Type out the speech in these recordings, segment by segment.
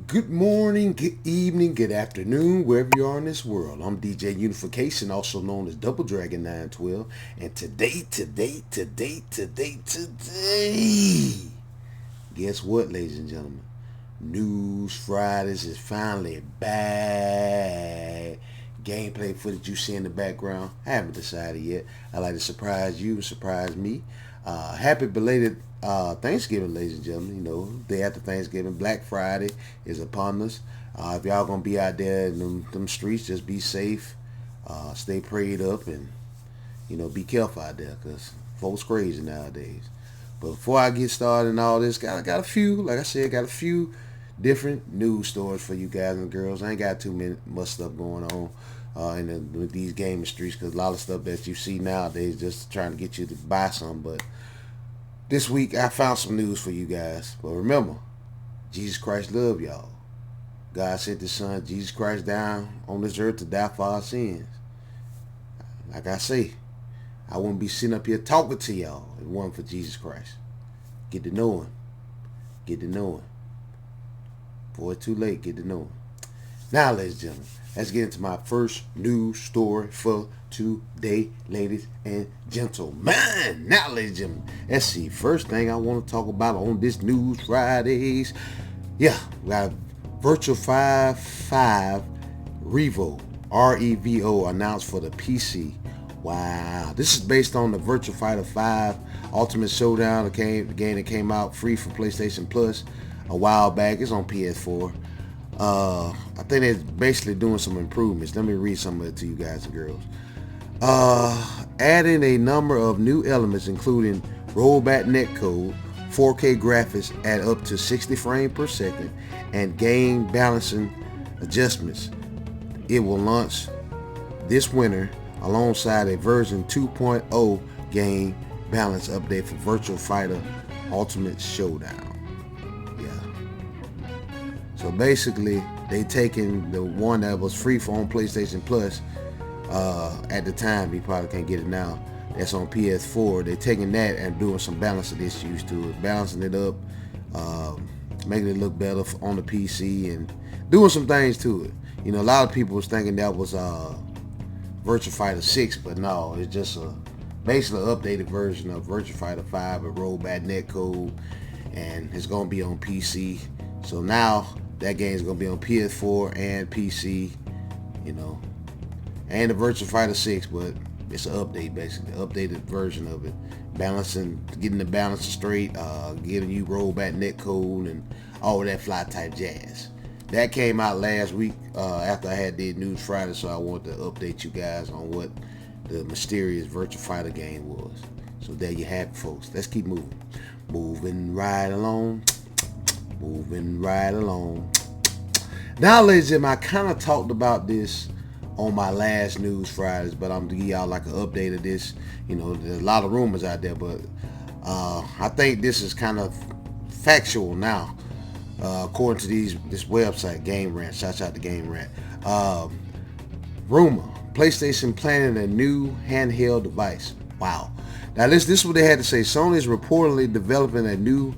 Good morning, good evening, good afternoon, wherever you are in this world. I'm DJ Unification, also known as Double Dragon 912. And today, guess what, ladies and gentlemen? News Fridays is finally back. Gameplay footage you see in the background, I haven't decided yet. I like to surprise you and surprise me. Happy belated Thanksgiving, ladies and gentlemen. You know, day after Thanksgiving, Black Friday is upon us. If y'all gonna be out there in them streets, just be safe, stay prayed up, and be careful out there, cause folks crazy nowadays. But before I get started and all this, got a few, like I said, got a few different news stories for you guys and girls. I ain't got much stuff going on with these gaming streets, because a lot of stuff that you see nowadays just trying to get you to buy something. But this week I found some news for you guys. But remember, Jesus Christ loved y'all. God sent His Son Jesus Christ down on this earth to die for our sins. Like I say, I wouldn't be sitting up here talking to y'all if it wasn't for Jesus Christ. Get to know Him. Get to know Him. Before it's too late, get to know Him. Now, ladies and gentlemen, let's get into my first news story for today, ladies and gentlemen. Now, ladies and gentlemen, let's see. First thing I want to talk about on this News Fridays. Yeah, we got Virtua 5 R.E.V.O. R.E.V.O. announced for the PC. Wow. This is based on the Virtua Fighter 5 Ultimate Showdown, the game that came out free for PlayStation Plus a while back. It's on PS4. I think they're basically doing some improvements. Let me read some of it to you guys and girls. Adding a number of new elements, including rollback netcode, 4K graphics at up to 60 frames per second, and game balancing adjustments. It will launch this winter alongside a version 2.0 game balance update for Virtua Fighter Ultimate Showdown. So basically, they taking the one that was free for on PlayStation Plus at the time. You probably can't get it now. That's on PS4. They're taking that and doing some balancing issues to it, balancing it up, making it look better on the PC, and doing some things to it. You know, a lot of people was thinking that was Virtua Fighter 6, but no, it's just basically an updated version of Virtua Fighter 5 with rollback netcode, and it's gonna be on PC. So now that game is going to be on PS4 and PC, and the Virtua Fighter 6, but it's an update, basically, updated version of it. Getting the balance straight, giving you rollback netcode and all of that fly type jazz. That came out last week after I had the News Friday, so I wanted to update you guys on what the mysterious Virtua Fighter game was. So there you have it, folks. Let's keep moving. Moving right along. Now, ladies and gentlemen, I kind of talked about this on my last News Fridays, but I'm going to give y'all like an update of this. There's a lot of rumors out there, but I think this is kind of factual now, according to this website, Game Rant. Shout out to Game Rant. Rumor: PlayStation planning a new handheld device. Wow. Now this is what they had to say. Sony is reportedly developing a new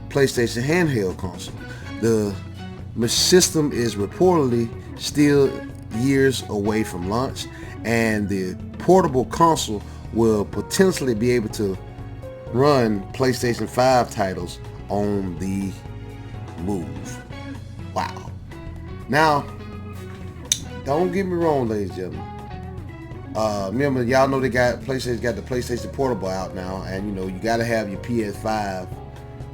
PlayStation handheld console. The system is reportedly still years away from launch, and the portable console will potentially be able to run PlayStation 5 titles on the move. Wow. Now, don't get me wrong, ladies and gentlemen. Remember, y'all know PlayStation's got the PlayStation Portable out now, and you got to have your PS5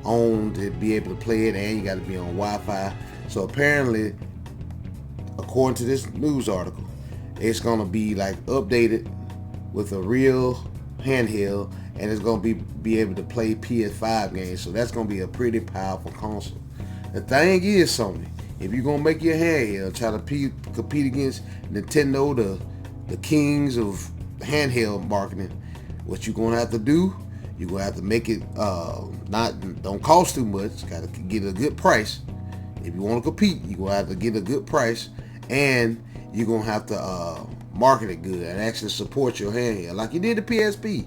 on to be able to play it, and you got to be on Wi-Fi. So apparently, according to this news article, it's gonna be like updated with a real handheld, and it's gonna be able to play PS5 games. So that's gonna be a pretty powerful console. The thing is, Sony, if you're gonna make your handheld, try to compete against Nintendo, the kings of handheld marketing, what you're gonna have to do, you're gonna have to make it don't cost too much. Got to get a good price. If you want to compete, you're gonna have to get a good price, and you're gonna have to market it good and actually support your handheld like you did the PSP.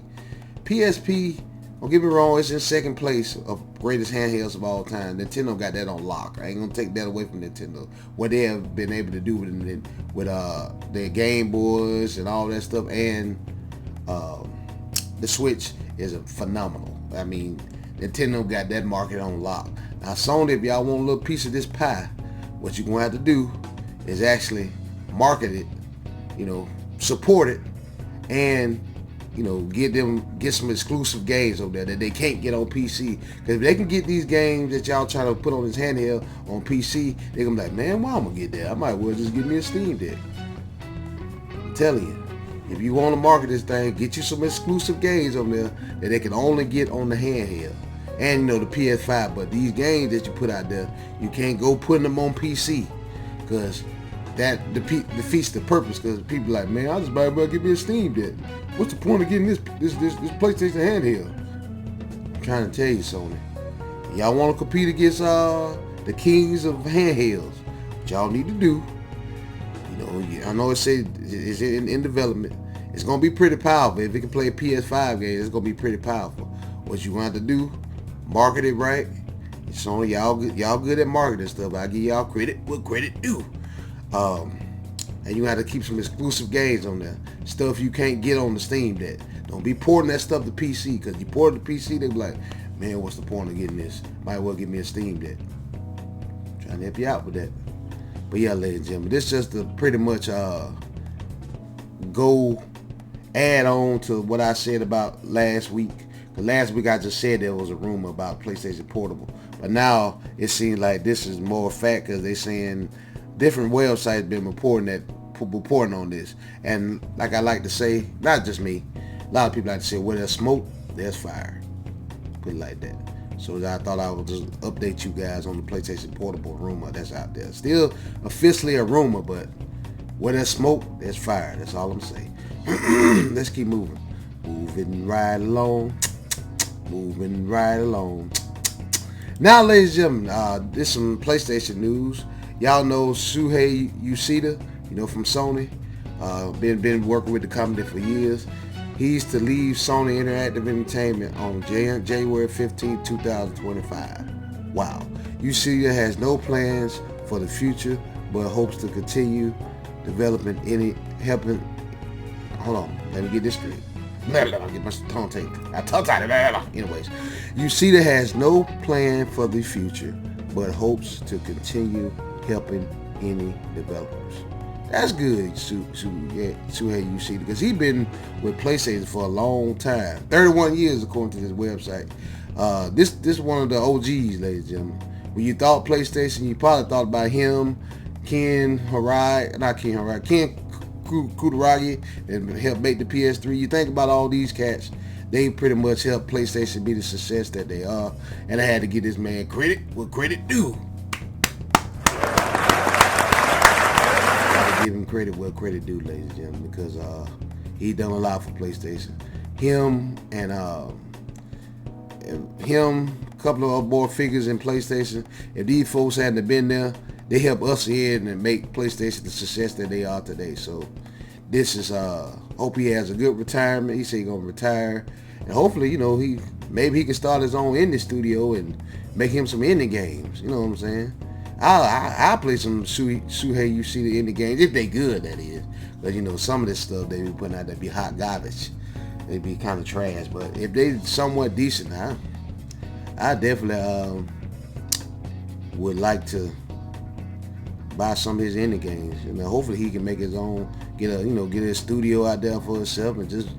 PSP Don't get me wrong, it's in second place of greatest handhelds of all time. Nintendo got that on lock. I ain't gonna take that away from Nintendo. What they have been able to do with their Game Boys and all that stuff, and the Switch is phenomenal. I mean, Nintendo got that market on lock. Now Sony, if y'all want a little piece of this pie, what you're gonna have to do is actually market it, support it, and get some exclusive games over there that they can't get on PC. Because if they can get these games that y'all trying to put on this handheld on PC, they're gonna be like, man, why I'm gonna get that? I might well just give me a Steam Deck. I'm telling you, if you want to market this thing, get you some exclusive games on there that they can only get on the handheld. And the PS5, but these games that you put out there, you can't go putting them on PC, because that defeats the purpose. Because people are like, man, I'll just buy give me a Steam Deck. What's the point of getting this PlayStation handheld? I'm trying to tell you, Sony. Y'all want to compete against the kings of handhelds. What y'all need to do, I know it's in development. It's gonna be pretty powerful. If it can play a PS5 game, it's gonna be pretty powerful. What you want to do? Market it right. Sony, y'all good at marketing stuff. I give y'all credit what credit due. And you have to keep some exclusive games on there. Stuff you can't get on the Steam Deck. Don't be porting that stuff to PC, because you port it to PC, they be like, man, what's the point of getting this? Might well give me a Steam Deck. Trying to help you out with that. But yeah, ladies and gentlemen, this just to pretty much go add on to what I said about last week. Because last week I just said there was a rumor about PlayStation Portable. But now it seems like this is more fact, because they're saying different websites been reporting on this. And like I like to say, not just me, a lot of people like to say, where there's smoke, there's fire. Put it like that. So I thought I would just update you guys on the PlayStation Portable rumor that's out there. Still officially a rumor, but where there's smoke, there's fire. That's all I'm saying. Let's keep moving. Moving right along. Moving right along. Now, ladies and gentlemen, this is some PlayStation news. Y'all know Shuhei Yoshida, from Sony. Been working with the company for years. He's to leave Sony Interactive Entertainment on January 15, 2025. Wow. Yoshida has no plans for the future, but hopes to continue developing hold on, let me get this straight. I'll get my tongue tied. Anyways, Yoshida has no plan for the future, but hopes to continue helping any developers. That's good, Shuhei Yoshida, because he's been with PlayStation for a long time, 31 years according to this website. This is one of the OGs, ladies and gentlemen. When you thought PlayStation, you probably thought about him, Ken Kutaragi, and helped make the PS3. You think about all these cats, they pretty much helped PlayStation be the success that they are. And I had to give this man credit what credit due. Give him credit where credit due, ladies and gentlemen, because he done a lot for PlayStation. Him and a couple of more figures in PlayStation. If these folks hadn't been there, they help us in and make PlayStation the success that they are today. So this is hope he has a good retirement. He said he's gonna retire, and hopefully, maybe he can start his own indie studio and make him some indie games. You know what I'm saying? I'll play some Shuhei Yoshida indie games, if they good, that is. But some of this stuff they be putting out there be hot garbage. They be kind of trash. But if they somewhat decent, I definitely would like to buy some of his indie games. Hopefully he can make his own, get a studio out there for himself and just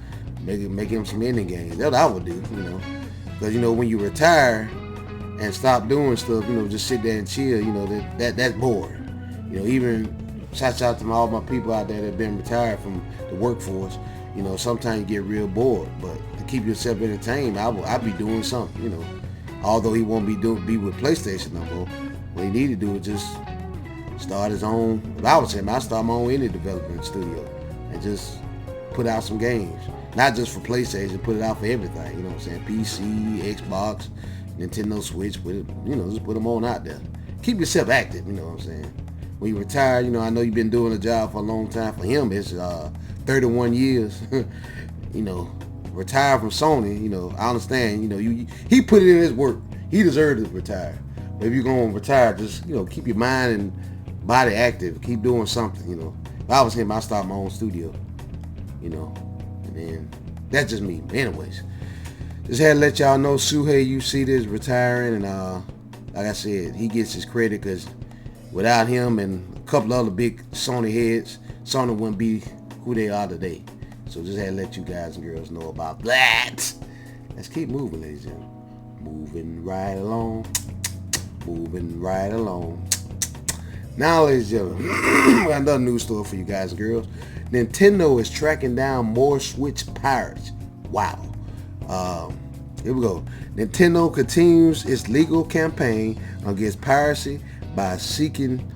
make him some indie games. That's what I would do, Because when you retire and stop doing stuff, just sit there and chill, that's boring. Even shout out to all my people out there that have been retired from the workforce. Sometimes you get real bored, but to keep yourself entertained, I'll be doing something, Although he won't be with PlayStation no more. What he need to do is just start his own. I would say, I start my own indie development studio and just put out some games. Not just for PlayStation, put it out for everything. You know what I'm saying? PC, Xbox, Nintendo Switch, just put them on out there. Keep yourself active, you know what I'm saying? When you retire, I know you've been doing a job for a long time. For him, it's 31 years. retire from Sony, you know, I understand, you know, he put it in his work. He deserved to retire. But if you're going to retire, just, you know, keep your mind and body active. Keep doing something, you know. If I was him, I'd start my own studio, you know. And then, that's just me. But anyways, just had to let y'all know Suhei UC is retiring. And like I said, he gets his credit because without him and a couple other big Sony heads, Sony wouldn't be who they are today. So just had to let you guys and girls know about that. Let's keep moving, ladies and gentlemen. Moving right along. Moving right along. Now, ladies and gentlemen, got another news story for you guys and girls. Nintendo is tracking down more Switch pirates. Wow. Here we go. Nintendo continues its legal campaign against piracy by seeking...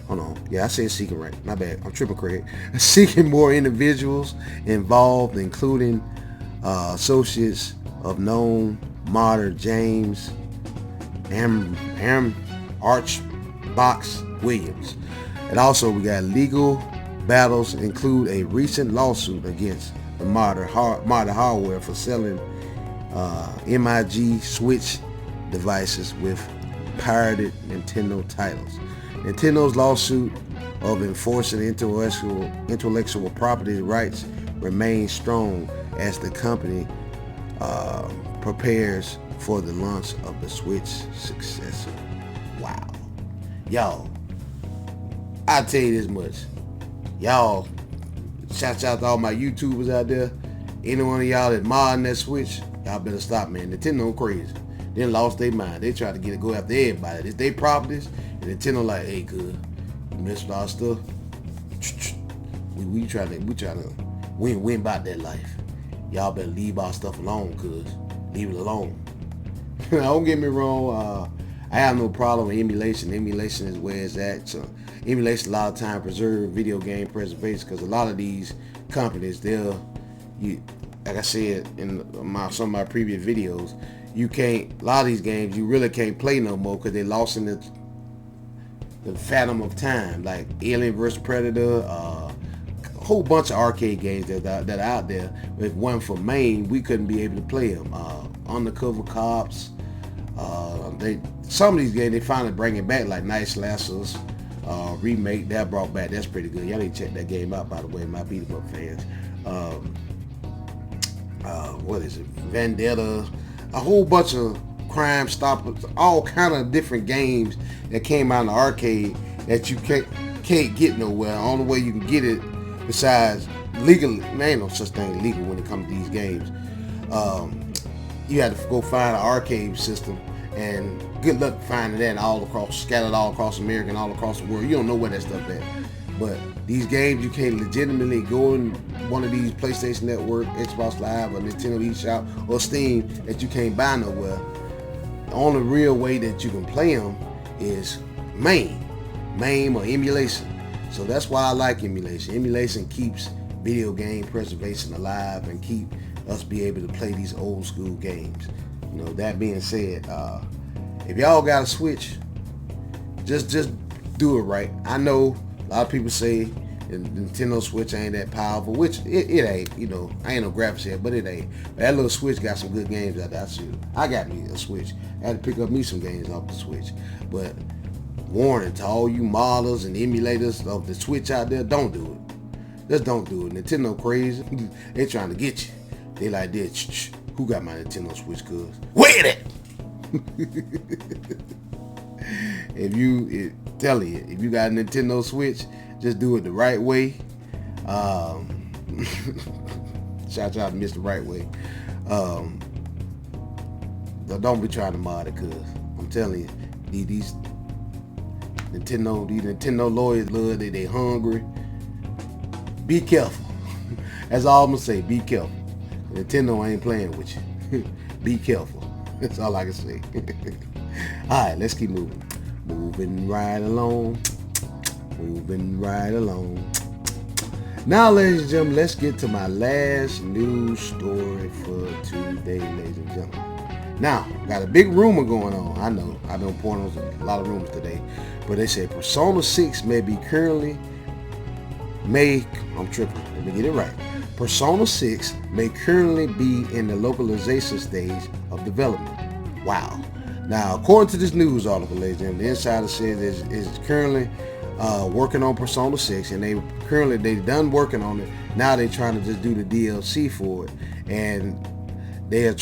Hold on. Yeah, I said seeking right. My bad. I'm tripping, Craig. Seeking more individuals involved, including associates of known modder James Archbox Williams. And also we got legal battles include a recent lawsuit against the modder hardware for selling MIG Switch devices with pirated Nintendo titles. Nintendo's lawsuit of enforcing intellectual property rights remains strong as the company prepares for the launch of the Switch successor. Wow. Y'all, I'll tell you this much. Y'all, shout out to all my YouTubers out there. Any one of y'all that modding that Switch, y'all better stop, man. Nintendo crazy. They lost their mind. They try to go after everybody. It's their properties. And Nintendo like, hey, good, you messed with our stuff. We ain't about that life. Y'all better leave our stuff alone, cuz. Leave it alone. Don't get me wrong. I have no problem with emulation. Emulation is where it's at. So emulation a lot of time preserve video game preservation because a lot of these companies, like I said in some of my previous videos, a lot of these games you really can't play no more because they lost in the phantom of time, like Alien vs Predator, a whole bunch of arcade games that are out there. If one for Maine, we couldn't be able to play them. Undercover Cops. Some of these games they finally bring it back, like Night Slashers remake that brought back. That's pretty good. Y'all need to check that game out, by the way, my beat 'em up fans. What is it? Vendetta. A whole bunch of Crime Stoppers, all kind of different games that came out in the arcade that you can't get nowhere. The only way you can get it, besides legally, there ain't no such thing legal when it comes to these games. You had to go find an arcade system, and good luck finding that scattered all across America and all across the world. You don't know where that stuff at. But these games, you can't legitimately go in one of these PlayStation Network, Xbox Live, or Nintendo eShop, or Steam that you can't buy nowhere. The only real way that you can play them is MAME or emulation. So that's why I like emulation. Emulation keeps video game preservation alive and keep us be able to play these old school games. You know, that being said, if y'all got a Switch, just do it right. I know a lot of people say the Nintendo Switch ain't that powerful, which it ain't. You know, I ain't no graphics here, but it ain't. But that little Switch got some good games out there. I got me a Switch. I had to pick up me some games off the Switch. But warning to all you modders and emulators of the Switch out there, don't do it. Just don't do it. Nintendo crazy. They trying to get you. They like this. Who got my Nintendo Switch, cuz? Wait it! If you got a Nintendo Switch, just do it the right way. Shout out to Mr. Right Way. Don't be trying to mod it, cuz I'm telling you, these Nintendo lawyers, love they hungry. Be careful. That's all I'm gonna say. Be careful. Nintendo ain't playing with you. Be careful. That's all I can say. All right, let's keep moving. Moving right along. Moving right along. Now, ladies and gentlemen, let's get to my last news story for today, ladies and gentlemen. Now, got a big rumor going on. I know, I've been pouring on a lot of rumors today, but they say Persona 6 may be currently I'm tripping. Let me get it right. Persona 6 may currently be in the localization stage of development. Wow. Now, according to this news article, ladies and gentlemen, the insider says is currently working on Persona 6, and they done working on it. Now they're trying to just do the DLC for it, and they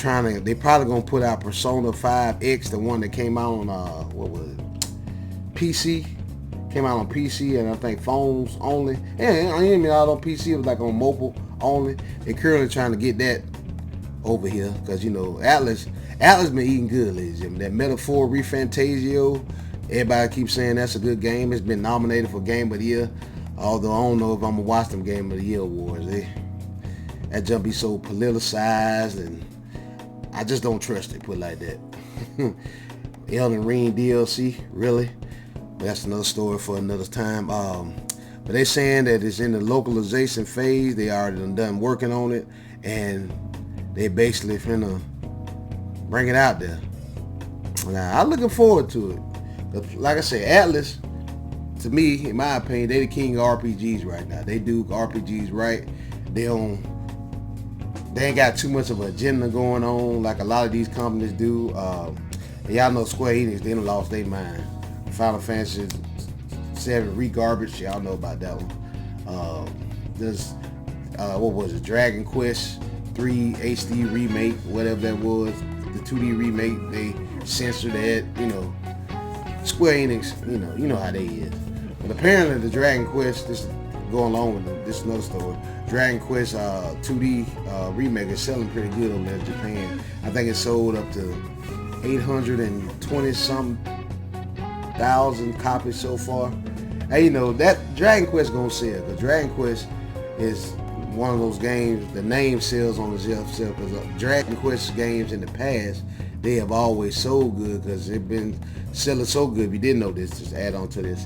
probably gonna put out Persona 5X, the one that came out on what was it, PC, came out on PC, and I think phones only. And I ain't out on PC, it was like on mobile only. They currently trying to get that over here, because you know Atlas been eating good, ladies and gentlemen. That Metaphor Refantasio, everybody keeps saying that's a good game. It's been nominated for Game of the Year, although I don't know if I'm gonna watch them Game of the Year awards. That jump be so politicized, and I just don't trust it, put it like that. Elden Ring DLC, really? But that's another story for another time. But they saying that it's in the localization phase. They already done working on it, and they basically finna bring it out there. Now, I'm looking forward to it. But like I said, Atlas, to me, in my opinion, they the king of RPGs right now. They do RPGs right. They ain't got too much of an agenda going on like a lot of these companies do. Y'all know Square Enix, they done lost their mind. Final Fantasy 7 re-garbage, y'all know about that one. There's what was it, Dragon Quest 3 HD remake, whatever that was, the 2D remake, they censored that, you know. Square Enix, you know how they is. But apparently the Dragon Quest, this going along with it, this is another story. Dragon Quest 2D remake is selling pretty good over there in Japan. I think it sold up to 820 something thousand copies so far. And you know that Dragon Quest gonna sell, because Dragon Quest is one of those games, the name sells on itself, because Dragon Quest games in the past, they have always sold good because they've been selling so good. If you didn't know this, just add on to this.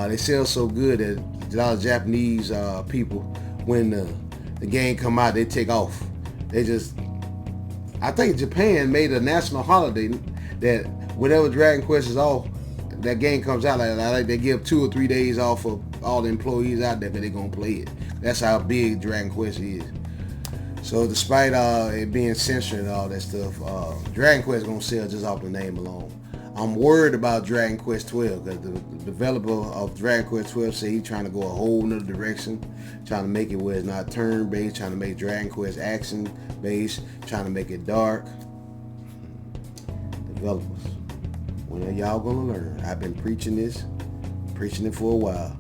They sell so good that a lot of Japanese people, when the game come out, they take off. I think Japan made a national holiday that whenever Dragon Quest is off, that game comes out, like they give 2 or 3 days off for all the employees out there, but they're going to play it. That's how big Dragon Quest is. So despite it being censored and all that stuff, Dragon Quest is going to sell just off the name alone. I'm worried about Dragon Quest 12 because the developer of Dragon Quest 12 said he's trying to go a whole nother direction, trying to make it where it's not turn-based, trying to make Dragon Quest action-based, trying to make it dark. Developers, when are y'all gonna learn? I've been preaching it for a while.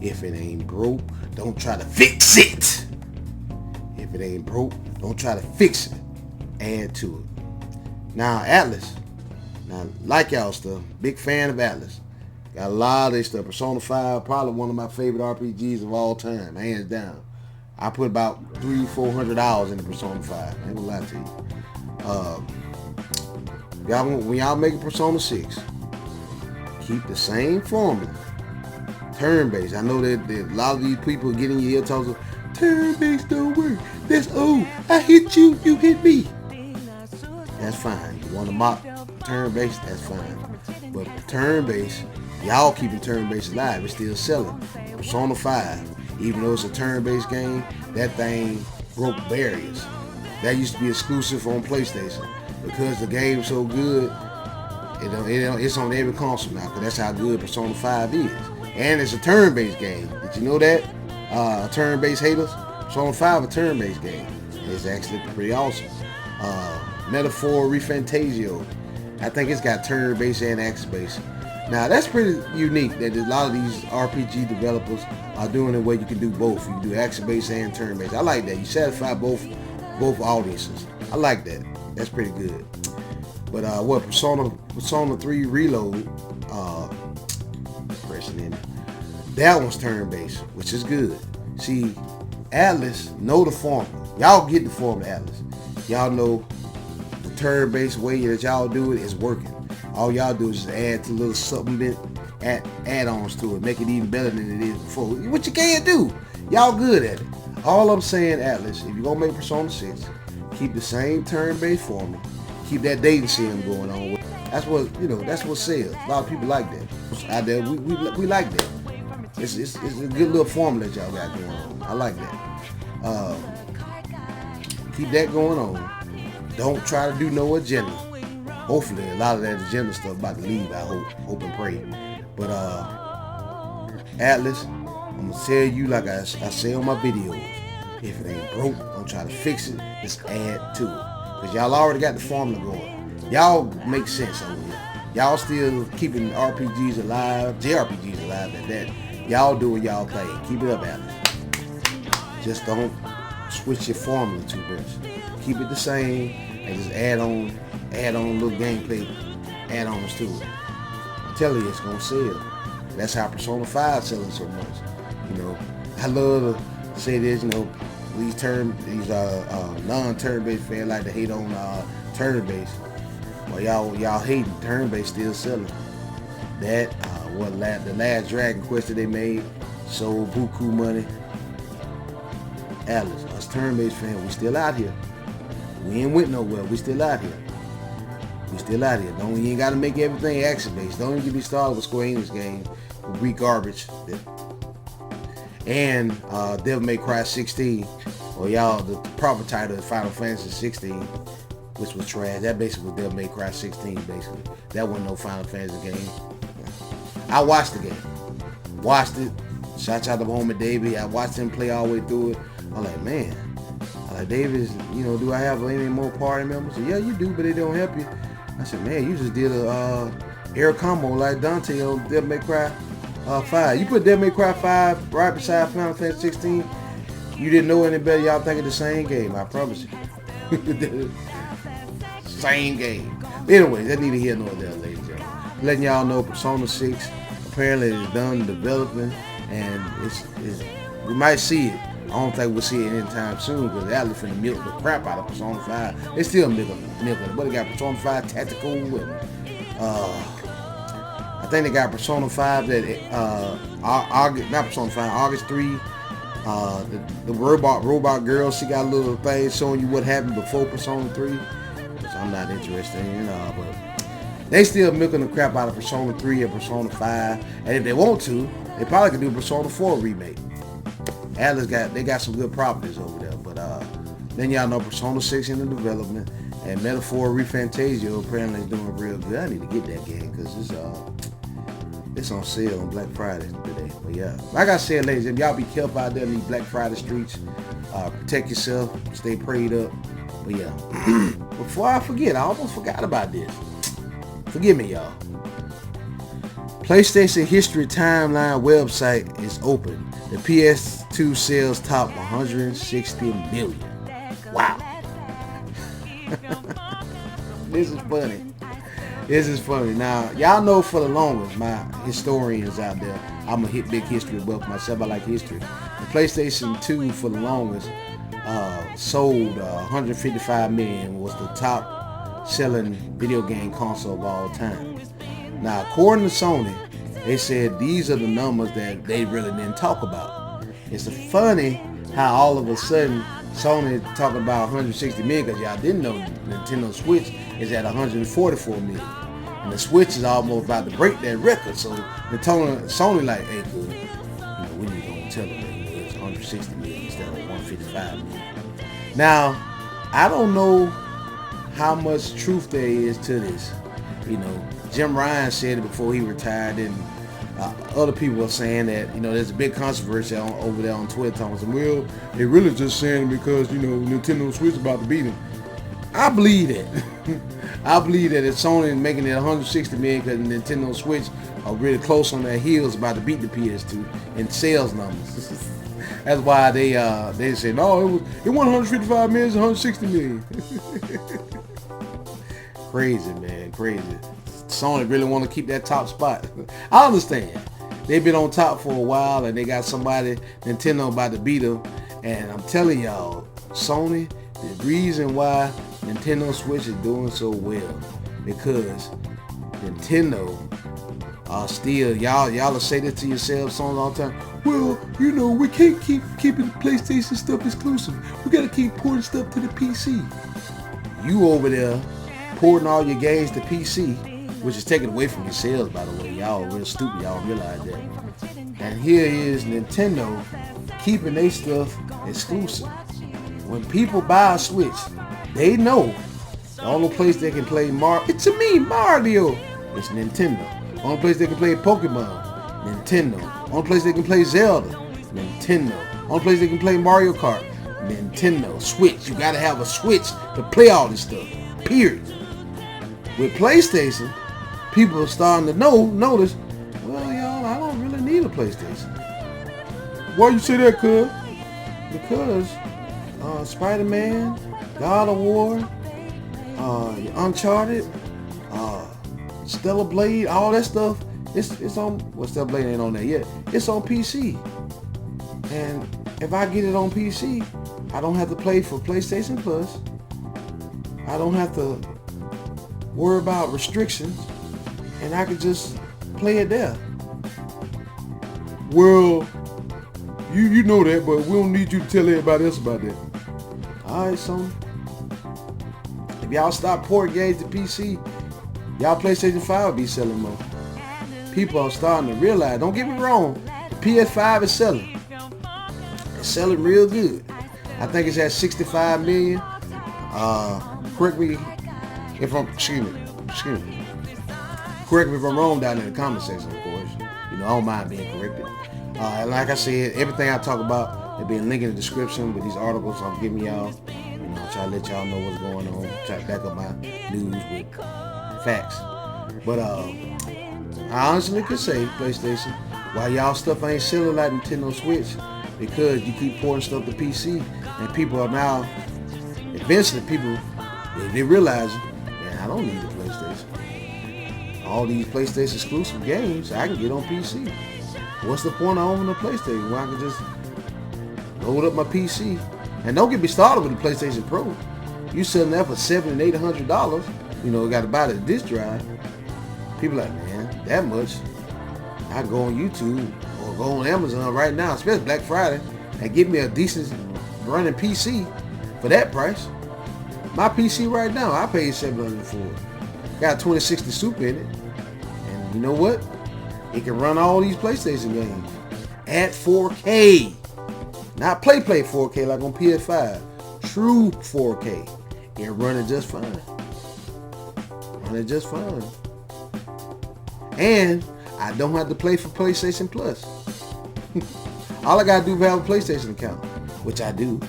If it ain't broke, don't try to fix it. If it ain't broke, don't try to fix it. Add to it. Now, Atlas. Now, like y'all stuff, big fan of Atlas. Got a lot of this stuff. Persona 5, probably one of my favorite RPGs of all time, hands down. I put about 300-400 hours into Persona 5. I ain't gonna lie to you. When y'all make a Persona 6, keep the same formula. Turn-based. I know that a lot of these people get in your ear talking, turn-based don't work. That's I hit you, you hit me. That's fine. You want to mock turn-based, that's fine. But turn-based, y'all keeping turn-based alive. It's still selling. Persona 5, even though it's a turn-based game, that thing broke barriers. That used to be exclusive on PlayStation. Because the game's so good, it's on every console now, because that's how good Persona 5 is. And it's a turn-based game. Did you know that? Turn-based haters? Persona 5 a turn-based game. It's actually pretty awesome. Metaphor Refantasio. I think it's got turn-based and action-based. Now that's pretty unique that a lot of these RPG developers are doing it where you can do both. You can do action-based and turn-based. I like that. You satisfy both audiences. I like that. That's pretty good. But Persona 3 Reload, pressing in. That one's turn-based, which is good. See, Atlas know the formula. Y'all get the formula, Atlas. Y'all know the turn-based way that y'all do it is working. All y'all do is just add a little something add-ons to it, make it even better than it is before. What you can't do, y'all good at it. All I'm saying, Atlas, if you're gonna make Persona 6, keep the same turn-based formula. Keep that dating sim going on. That's what sells. A lot of people like that. Out there, we like that. It's a good little formula that y'all got going on. I like that. Keep that going on. Don't try to do no agenda. Hopefully, a lot of that agenda stuff about to leave. I hope and pray. But Atlas, I'm gonna tell you like I say on my videos. If it ain't broke, don't try to fix it. Just add to it. Cause y'all already got the formula going. Y'all make sense over here. Y'all still keeping RPGs alive, JRPGs alive at that. Y'all doing y'all thing. Keep it up, Atlas. Just don't switch your formula too much. Keep it the same and just add on little gameplay add-ons to it. I'm telling you, it's gonna sell. That's how Persona 5 selling so much. You know, I love to say this. You know, these non-turn-based fans like to hate on turn-based. Well, y'all hating turn-based still selling. That the last Dragon Quest that they made sold buku money. Atlas, us turn-based fans, we still out here. We ain't went nowhere. We still out here. We still out here. You ain't gotta make everything action-based. Don't even get me started with Square Enix games with garbage. And Devil May Cry 16, or y'all, the proper title is Final Fantasy 16, which was trash. That basically was Devil May Cry 16, basically. That wasn't no Final Fantasy game. I watched the game. Watched it. Shout out to homie Davey. I watched him play all the way through it. I'm like, man. Davis, you know, do I have any more party members? So, yeah, you do, but they don't help you. I said, man, you just did a air combo like Dante on Devil May Cry 5. You put Devil May Cry 5 right beside Final Fantasy 16, you didn't know any better. Y'all think it's the same game, I promise you. Same game. But anyways, that's neither here nor there, ladies and gentlemen. Letting y'all know Persona 6 apparently is done developing, and we might see it. I don't think we'll see it anytime soon because Atlas finna milk the crap out of Persona 5. They still milking it, but they got Persona 5 Tactical and I think they got Persona 5 that August 3. The robot girl, she got a little thing showing you what happened before Persona 3, which I'm not interested in, but they still milking the crap out of Persona 3 and Persona 5, and if they want to, they probably could do a Persona 4 remake. Atlas they got some good properties over there, but then y'all know Persona 6 in the development, and Metaphor ReFantasio apparently is doing real good. I need to get that game because it's on sale on Black Friday today. But yeah, like I said, ladies, if y'all be careful out there in these Black Friday streets, protect yourself, stay prayed up. But yeah, before I forget, I almost forgot about this. Forgive me, y'all. PlayStation History Timeline website is open. The PS2 sales top 160 million. Wow. This is funny. This is funny. Now, y'all know for the longest, my historians out there, I'm a big history buff myself. I like history. The PlayStation 2 for the longest sold 155 million, was the top selling video game console of all time. Now, according to Sony, they said these are the numbers that they really didn't talk about. It's funny how all of a sudden Sony talking about 160 million because y'all didn't know Nintendo Switch is at 144 million. And the Switch is almost about to break that record. So Sony like, hey, cool. You know, we need to tell them that it's 160 million instead of 155 million. Now, I don't know how much truth there is to this. You know, Jim Ryan said it before he retired, and other people are saying that, you know, there's a big controversy over there on Twitter talking, well, they really just saying it because, you know, Nintendo Switch about to beat them. I believe that. I believe that it's Sony making it 160 million because Nintendo Switch are really close on their heels about to beat the PS2 in sales numbers. That's why they said, no, it won 155 million, 160 million. Crazy, man, crazy. Sony really want to keep that top spot. I understand. They've been on top for a while and they got somebody, Nintendo, about to beat them. And I'm telling y'all, Sony, the reason why Nintendo Switch is doing so well, because Nintendo are still, y'all will say this to yourselves Sony all the time, well, you know, we can't keep keeping PlayStation stuff exclusive. We got to keep porting stuff to the PC. You over there porting all your games to PC, which is taken away from your sales, by the way. Y'all real stupid. Y'all realize that. And here is Nintendo keeping their stuff exclusive. when people buy a Switch, they know the only place they can play Mario, it's to me, Mario, it's Nintendo. The only place they can play Pokemon, Nintendo. The only place they can play Zelda, Nintendo. The only place they can play Mario Kart, Nintendo. Switch. You gotta have a Switch to play all this stuff. Period. With PlayStation, people are starting to notice, well, y'all, I don't really need a PlayStation. Why you say that, cuz? Because Spider-Man, God of War, Uncharted, Stellar Blade, all that stuff, it's on, well, Stellar Blade ain't on there yet. It's on PC. And if I get it on PC, I don't have to play for PlayStation Plus. I don't have to worry about restrictions, and I can just play it there. Well, you know that, but we don't need you to tell everybody else about that. Alright, Sony. If y'all stop porting games to PC, y'all PlayStation 5 will be selling more. People are starting to realize, don't get me wrong, the PS5 is selling. It's selling real good. I think it's at 65 million. Correct me if I'm, excuse me. Correct me if I'm wrong down in the comment section, of course. You know, I don't mind being corrected. And like I said, everything I talk about, it'll be a link in the description with these articles I'm giving y'all. You know, try to let y'all know what's going on. Try to back up my news with facts. But I honestly could say, PlayStation, why y'all stuff ain't selling like Nintendo Switch, because you keep porting stuff to PC, and people are now, eventually people, they realize, man, I don't need a PlayStation. All these PlayStation exclusive games I can get on PC. What's the point of owning a PlayStation when I can just load up my PC? And don't get me started with the PlayStation Pro. You selling that for $700 and $800. You know, got to buy the disc drive. People like, man, that much. I go on YouTube or go on Amazon right now, especially Black Friday, and get me a decent running PC for that price. My PC right now, I paid $700 for it. Got 2060 Super in it. And you know what? It can run all these PlayStation games at 4K. Not play 4K like on PS5. True 4K. It running just fine. Running just fine. And I don't have to play for PlayStation Plus. All I gotta do is have a PlayStation account, which I do.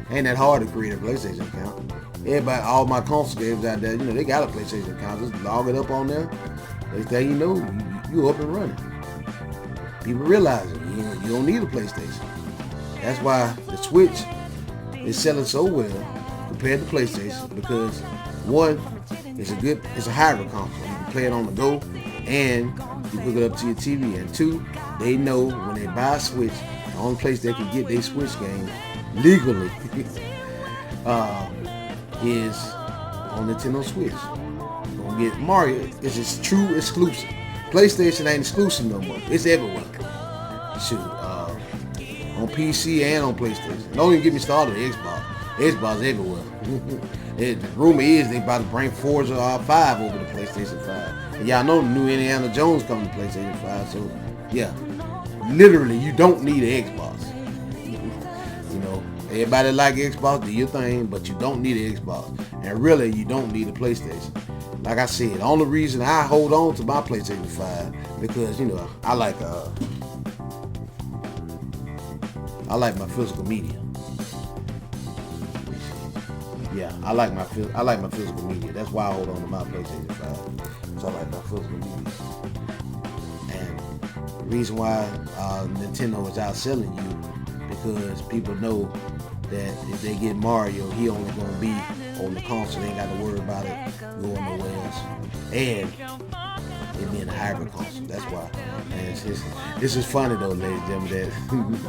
Ain't that hard to create a PlayStation account. Everybody, all my console games out there, you know, they got a PlayStation account. Just log it up on there. Next thing you know, you up and running. People realize it. You don't need a PlayStation. That's why the Switch is selling so well compared to PlayStation, because one, it's a hybrid console. You can play it on the go, and you hook it up to your TV. And two, they know when they buy a Switch, the only place they can get their Switch games legally is on Nintendo Switch. You're gonna get Mario. It's its true exclusive. PlayStation ain't exclusive no more. It's everywhere. Shoot, on PC and on PlayStation. Don't even get me started with Xbox. Xbox everywhere. The rumor is they about to bring Forza 5 over to PlayStation 5. And y'all know the new Indiana Jones coming to PlayStation 5. So yeah, literally you don't need an Xbox. You know, everybody like Xbox, do your thing, but you don't need an Xbox. And really, you don't need a PlayStation. Like I said, the only reason I hold on to my PlayStation 5 because, you know, I like my physical media. Yeah, I like my physical media. That's why I hold on to my PlayStation 5. Because I like my physical media. And the reason why Nintendo is outselling you, because people know that if they get Mario, he only gonna be on the console. They ain't got to worry about it going nowhere else. And it being a hybrid console. That's why. And it's just funny though, ladies and gentlemen,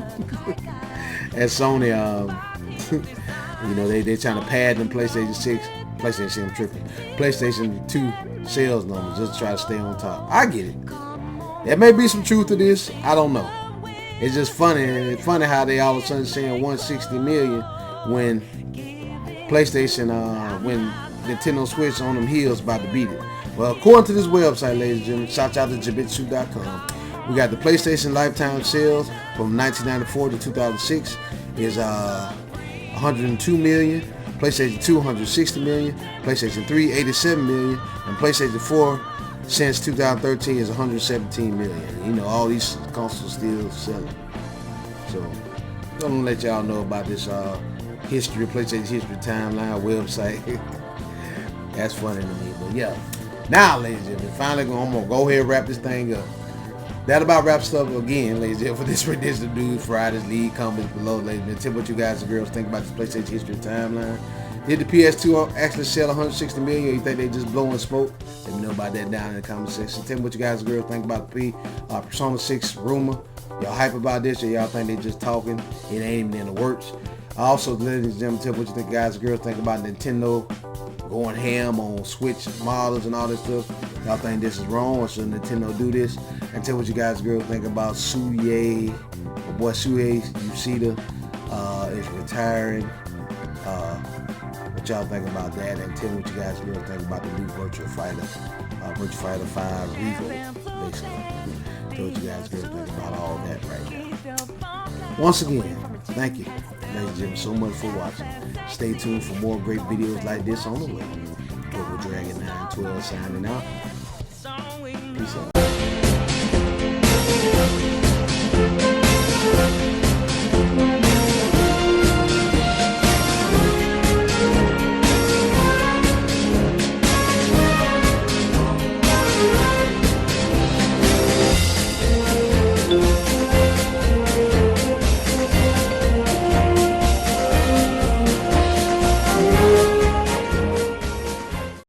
that at Sony, you know, they trying to pad them PlayStation 2 sales numbers just to try to stay on top. I get it. There may be some truth to this. I don't know. It's just funny. It's funny how they all of a sudden saying 160 million when PlayStation, when Nintendo Switch on them heels about to beat it. Well, according to this website, ladies and gentlemen, shout out to Jabitsu.com. We got the PlayStation lifetime sales from 1994 to 2006 is 102 million. PlayStation 2, 160 million. PlayStation 3, 87 million. And PlayStation 4, since 2013, is 117 million. You know, all these consoles still selling. So, I'm gonna let y'all know about this history, PlayStation history timeline website. That's funny to me, but yeah. Now, ladies and gentlemen, finally, I'm gonna go ahead and wrap this thing up. That about wraps up again, ladies and gentlemen, for this rendition News Fridays. Leave comments below, ladies and gentlemen. Tell what you guys and girls think about this PlayStation history timeline. Did the PS2 actually sell 160 million, or you think they just blowing smoke? Let me know about that down in the comment section. Tell me what you guys and girls think about the Persona 6 rumor. Y'all hype about this, or y'all think they just talking? It ain't even in the works. Also, ladies and gentlemen, tell me what you think, guys and girls, think about Nintendo going ham on Switch models and all this stuff. Y'all think this is wrong, or should Nintendo do this? And tell what you guys and girls think about Suye, my boy Suye Yoshida is retiring. What y'all think about that? And tell me what you guys and girls think about the new Virtua Fighter 5 R.E.V.O. basically. Tell what you guys and girls think about all that right now. Once again, thank you, ladies and gentlemen, so much for watching. Stay tuned for more great videos like this on the way. Dragon 912 signing out. Peace out.